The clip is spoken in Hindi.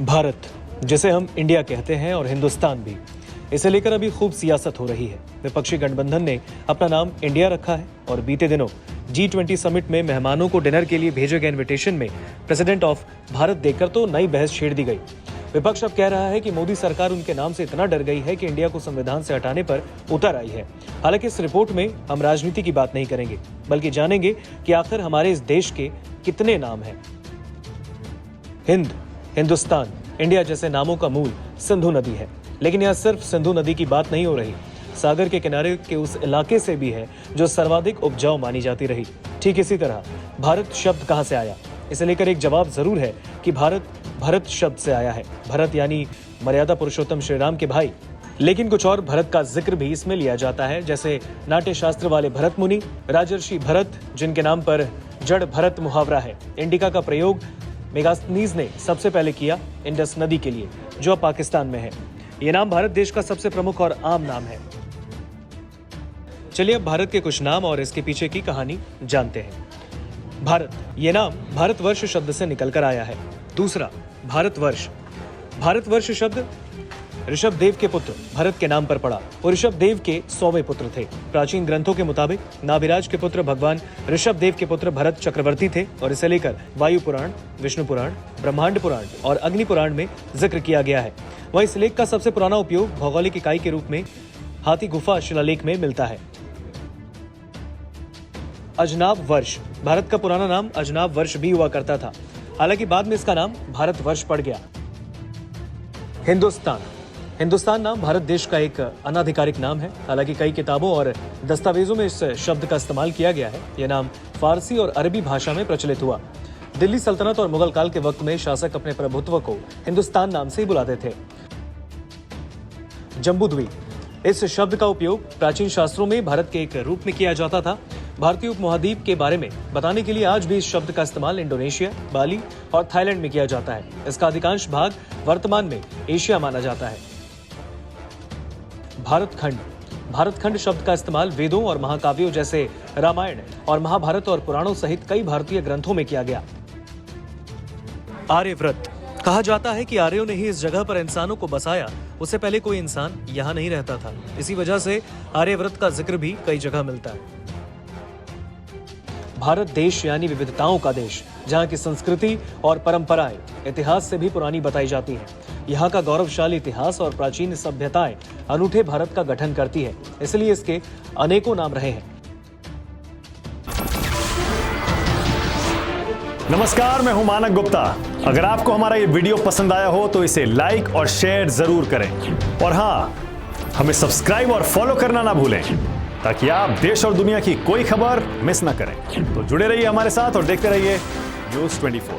भारत, जिसे हम इंडिया कहते हैं, और हिंदुस्तान भी, इसे लेकर अभी खूब सियासत हो रही है। विपक्षी गठबंधन ने अपना नाम इंडिया रखा है और बीते दिनों G20 समिट में मेहमानों को डिनर के लिए भेजे गए इन्विटेशन में प्रेसिडेंट ऑफ भारत देकर तो नई बहस छेड़ दी गई। विपक्ष अब कह रहा है कि मोदी सरकार उनके नाम से इतना डर गई है कि इंडिया को संविधान से हटाने पर उतर आई है। हालांकि इस रिपोर्ट में हम राजनीति की बात नहीं करेंगे, बल्कि जानेंगे कि आखिर हमारे इस देश के कितने नाम हैं। हिंद, हिंदुस्तान, इंडिया जैसे नामों का मूल सिंधु नदी है, लेकिन यहाँ सिर्फ सिंधु नदी की बात नहीं हो रही। सागर के किनारे के उस इलाके से भी है जो सर्वाधिक उपजाऊ मानी जाती रही। ठीक इसी तरह भारत शब्द कहां से आया, इसे लेकर एक जवाब जरूर है कि भारत भरत शब्द से आया है। भरत यानी मर्यादा पुरुषोत्तम श्री राम के भाई। लेकिन कुछ और भरत का जिक्र भी इसमें लिया जाता है, जैसे नाट्य शास्त्र वाले भरत मुनि, राजर्षि भरत, जिनके नाम पर जड़ भरत मुहावरा है। इंडिका का प्रयोग मेगास्थनीज ने सबसे पहले किया इंडस नदी के लिए, जो अब पाकिस्तान में है। यह नाम भारत देश का सबसे प्रमुख और आम नाम है। चलिए अब भारत के कुछ नाम और इसके पीछे की कहानी जानते हैं। भारत, ये नाम भारतवर्ष शब्द से निकलकर आया है। दूसरा, भारतवर्ष। भारतवर्ष शब्द ऋषभदेव के पुत्र भरत के नाम पर पड़ा। वो ऋषभदेव के 100वें पुत्र थे। प्राचीन ग्रंथों के मुताबिक नाभिराज के पुत्र भगवान ऋषभदेव के पुत्र भरत चक्रवर्ती थे, और इसे लेकर वायु पुराण, विष्णु पुराण, ब्रह्मांड पुराण और अग्नि पुराण में जिक्र किया गया है। वहीं इस लेख का सबसे पुराना उपयोग भौगोलिक इकाई के रूप में हाथी गुफा शिलालेख में मिलता है। अजनाब वर्ष। भारत का पुराना नाम अजनाब वर्ष भी हुआ करता था, हालांकि बाद में इसका नाम भारत वर्ष पड़ गया। हिंदुस्तान। हिंदुस्तान नाम भारत देश का एक अनाधिकारिक नाम है, हालांकि कई किताबों और दस्तावेजों में इस शब्द का इस्तेमाल किया गया है। यह नाम फारसी और अरबी भाषा में प्रचलित हुआ। दिल्ली सल्तनत और मुगल काल के वक्त में शासक अपने प्रभुत्व को हिंदुस्तान नाम से ही बुलाते थे। जम्बूद्वीप। इस शब्द का उपयोग प्राचीन शास्त्रों में भारत के एक रूप में किया जाता था। भारतीय उपमहाद्वीप के बारे में बताने के लिए आज भी इस शब्द का इस्तेमाल इंडोनेशिया, बाली और थाईलैंड में किया जाता है। इसका अधिकांश भाग वर्तमान में एशिया माना जाता है। भारतखंड। भारतखंड शब्द का इस्तेमाल वेदों और महाकाव्यों जैसे रामायण और महाभारत और पुराणों सहित कई भारतीय ग्रंथों में किया गया। आर्यव्रत। कहा जाता है कि आर्यों ने ही इस जगह पर इंसानों को बसाया, उससे पहले कोई इंसान यहाँ नहीं रहता था। इसी वजह से आर्यव्रत का जिक्र भी कई जगह मिलता है। भारत देश यानी विविधताओं का देश, जहाँ की संस्कृति और परंपराएं इतिहास से भी पुरानी बताई जाती हैं। यहाँ का गौरवशाली इतिहास और प्राचीन सभ्यताएं अनूठे भारत का गठन करती है, इसलिए इसके अनेकों नाम रहे हैं। नमस्कार, मैं हूं मानक गुप्ता। अगर आपको हमारा ये वीडियो पसंद आया हो तो इसे लाइक और शेयर जरूर करें, और हाँ, हमें सब्सक्राइब और फॉलो करना ना भूलें, ताकि आप देश और दुनिया की कोई खबर मिस ना करें। तो जुड़े रहिए हमारे साथ और देखते रहिए News 24।